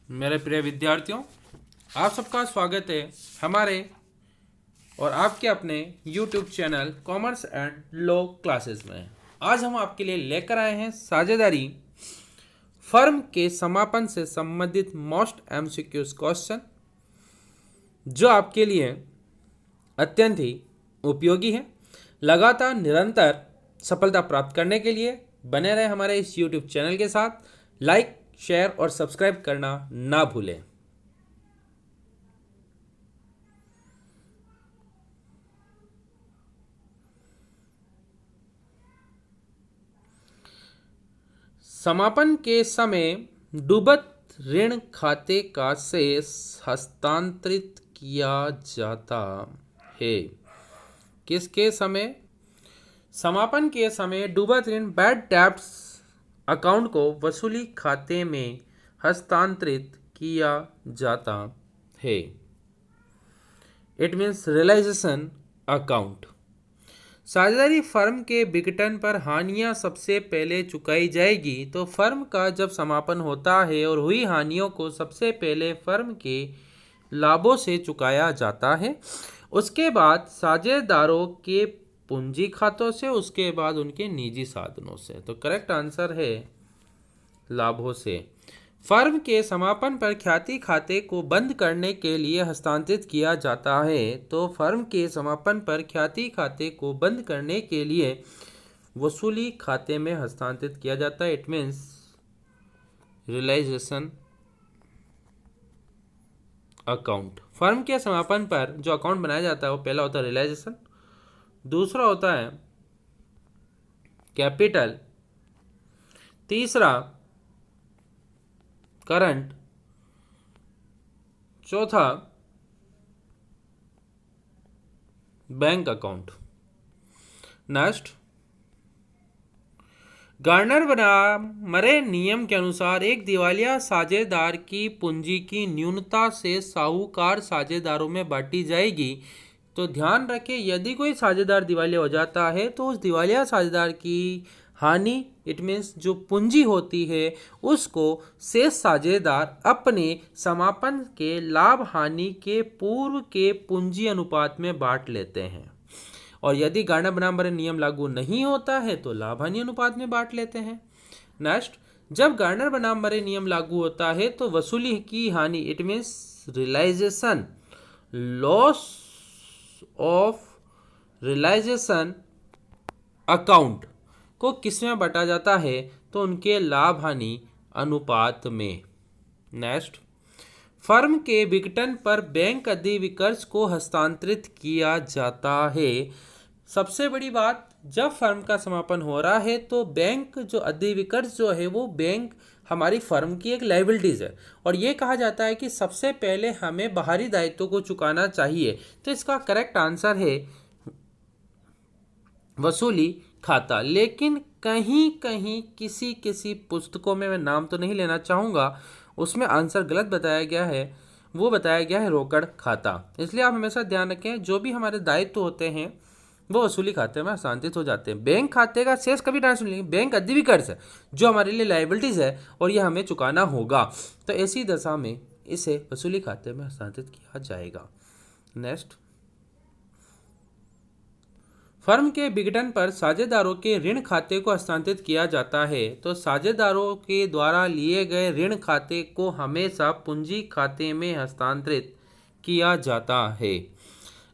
मेरे प्रिय विद्यार्थियों, आप सबका स्वागत है हमारे और आपके अपने YouTube channel commerce and law classes में। आज हम आपके लिए लेकर आए हैं साझेदारी फर्म के समापन से संबंधित मोस्ट MCQs क्वेश्चन, जो आपके लिए अत्यंत ही उपयोगी है। लगातार निरंतर सफलता प्राप्त करने के लिए बने रहे हमारे इस YouTube चैनल के साथ। लाइक, शेयर और सब्सक्राइब करना ना भूलें। समापन के समय डूबत ऋण खाते का शेष हस्तांतरित किया जाता है। किसके समय? समापन के समय डूबत ऋण बैड डेब्ट्स अकाउंट को वसूली खाते में हस्तांतरित किया जाता है। It means realisation account. साझेदारी फर्म के विघटन पर हानियां सबसे पहले चुकाई जाएगी। तो फर्म का जब समापन होता है और हुई हानियों को सबसे पहले फर्म के लाभों से चुकाया जाता है, उसके बाद साझेदारों के पूंजी खातों से, उसके बाद उनके निजी साधनों से। तो करेक्ट आंसर है लाभों से। फर्म के समापन पर ख्याति खाते को बंद करने के लिए हस्तांतरित किया जाता है। तो फर्म के समापन पर ख्याति खाते को बंद करने के लिए वसूली खाते में हस्तांतरित किया जाता है। It means realisation account. Firm के समापन पर जो अकाउंट बनाया जाता है वो पहला होता है रियलाइजेशन, दूसरा होता है कैपिटल, तीसरा करंट, चौथा बैंक अकाउंट। नेक्स्ट, गार्नर बनाम मरे नियम के अनुसार एक दिवालिया साझेदार की पूंजी की न्यूनता से साहूकार साझेदारों में बांटी जाएगी। तो ध्यान रखें, यदि कोई साझेदार दिवालिया हो जाता है तो उस दिवालिया साझेदार की हानि, इट मीन्स जो पूंजी होती है, उसको शेष साझेदार अपने समापन के लाभ हानि के पूर्व के पूंजी अनुपात में बांट लेते हैं। और यदि गार्नर बनाम मरे नियम लागू नहीं होता है तो लाभ हानि अनुपात में बांट लेते हैं। नेक्स्ट, जब गार्नर बनाम मरे नियम लागू होता है तो वसूली की हानि, it means realisation loss of realisation account को किसमें बांटा जाता है? तो उनके लाभ हानि अनुपात में। नेक्स्ट, फर्म के विघटन पर बैंक अधिविकर्ष को हस्तांतरित किया जाता है। सबसे बड़ी बात, जब फर्म का समापन हो रहा है तो बैंक जो अधिविकर्ष जो है वो बैंक हमारी फर्म की एक लायबिलिटीज है, और ये कहा जाता है कि सबसे पहले हमें बाहरी दायित्वों को चुकाना चाहिए। तो इसका करेक्ट आंसर है वसूली खाता। लेकिन कहीं कहीं किसी किसी पुस्तकों में, मैं नाम तो नहीं लेना चाहूँगा, उसमें आंसर गलत बताया गया है। वो बताया गया है रोकड़ खाता। इसलिए आप हमेशा ध्यान रखें, जो भी हमारे दायित्व होते हैं वो वसूली खाते में हस्तांतरित हो जाते हैं। बैंक खाते का शेष कभी ट्रांसफर नहीं, बैंक अधिविकर्ष है जो हमारे लिए लायबिलिटीज है और ये हमें चुकाना होगा। तो ऐसी दशा में इसे वसूली खाते में हस्तांतरित किया जाएगा। नेक्स्ट, फर्म के विघटन पर साझेदारों के ऋण खाते को हस्तांतरित किया जाता है। तो साझेदारों के द्वारा लिए गए ऋण खाते को हमेशा पूंजी खाते में हस्तांतरित किया जाता है।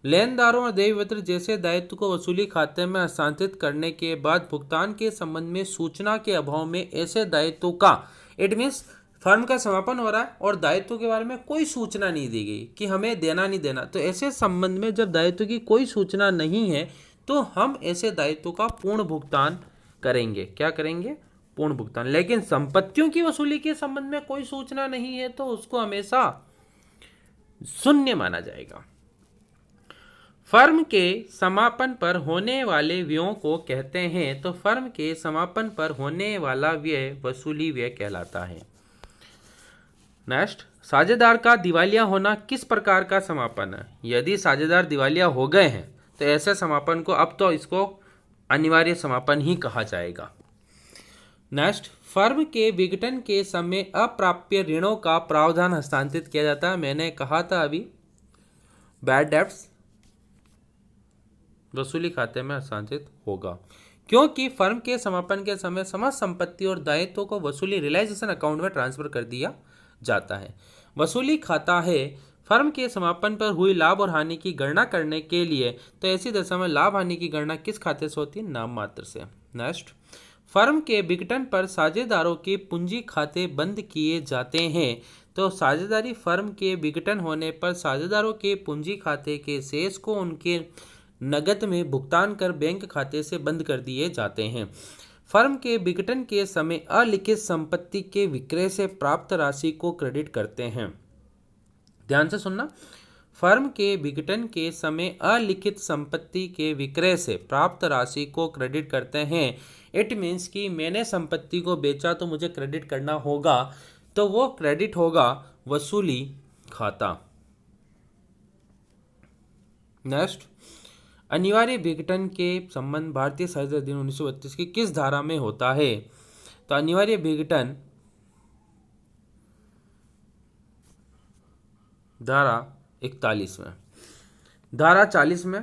लेनदारों और देय विपत्र जैसे दायित्व को वसूली खाते में हस्तांतरित करने के बाद भुगतान के संबंध में सूचना के अभाव में ऐसे दायित्वों का, इट मीन्स फर्म का समापन हो रहा है और दायित्व के बारे में कोई सूचना नहीं दी गई कि हमें देना नहीं देना, तो ऐसे संबंध में जब दायित्व की कोई सूचना नहीं है तो हम ऐसे दायित्वों का पूर्ण भुगतान करेंगे। क्या करेंगे? पूर्ण भुगतान। लेकिन संपत्तियों की वसूली के संबंध में कोई सूचना नहीं है तो उसको हमेशा शून्य माना जाएगा। फर्म के समापन पर होने वाले व्ययों को कहते हैं। तो फर्म के समापन पर होने वाला व्यय वसूली व्यय कहलाता है। नेक्स्ट, साझेदार का दिवालिया होना किस प्रकार का समापन है? यदि साझेदार दिवालिया हो गए हैं तो ऐसे समापन को अब तो इसको अनिवार्य समापन ही कहा जाएगा। नेक्स्ट, फर्म के विघटन के समय अप्राप्य ऋणों का प्रावधान हस्तांतरित किया जाता है। मैंने कहा था अभी, बैड डेब्ट्स वसूली खाते में हस्तांतरित होगा, क्योंकि फर्म के समापन के समय समस्त संपत्ति और दायित्वों को वसूली रियलाइजेशन अकाउंट में ट्रांसफर कर दिया जाता है। वसूली खाता है फर्म के समापन पर हुई लाभ और हानि की गणना करने के लिए। तो ऐसी दशा में लाभ हानि की गणना किस खाते से होती है? नाम मात्र से। नेक्स्ट, फर्म के विघटन पर साझेदारों के पूंजी खाते बंद किए जाते हैं। तो साझेदारी फर्म के विघटन होने पर साझेदारों के पूंजी खाते के शेष को उनके नकद में भुगतान कर बैंक खाते से बंद कर दिए जाते हैं। फर्म के विघटन के समय अलिखित संपत्ति के विक्रय से प्राप्त राशि को क्रेडिट करते हैं। ध्यान से सुनना, फर्म के विघटन के समय अलिखित संपत्ति के विक्रय से प्राप्त राशि को क्रेडिट करते हैं। इट मीन्स कि मैंने संपत्ति को बेचा तो मुझे क्रेडिट करना होगा, तो वो क्रेडिट होगा वसूली खाता। नेक्स्ट, अनिवार्य विघटन के संबंध भारतीय संविधान अधिनियम 1932 की किस धारा में होता है? तो अनिवार्य विघटन धारा 41 में, धारा 40 में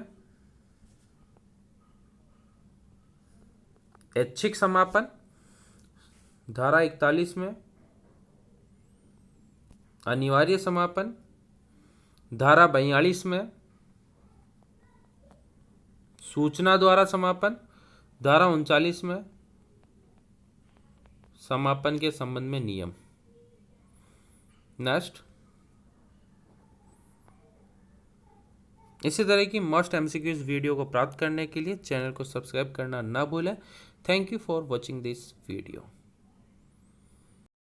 ऐच्छिक समापन, धारा 41 में अनिवार्य समापन, धारा 42 में सूचना द्वारा समापन, धारा 39 में समापन के संबंध में नियम। नेक्स्ट, इसी तरह की मस्ट एमसीक्यूज वीडियो को प्राप्त करने के लिए चैनल को सब्सक्राइब करना ना भूलें। Thank you for watching this video.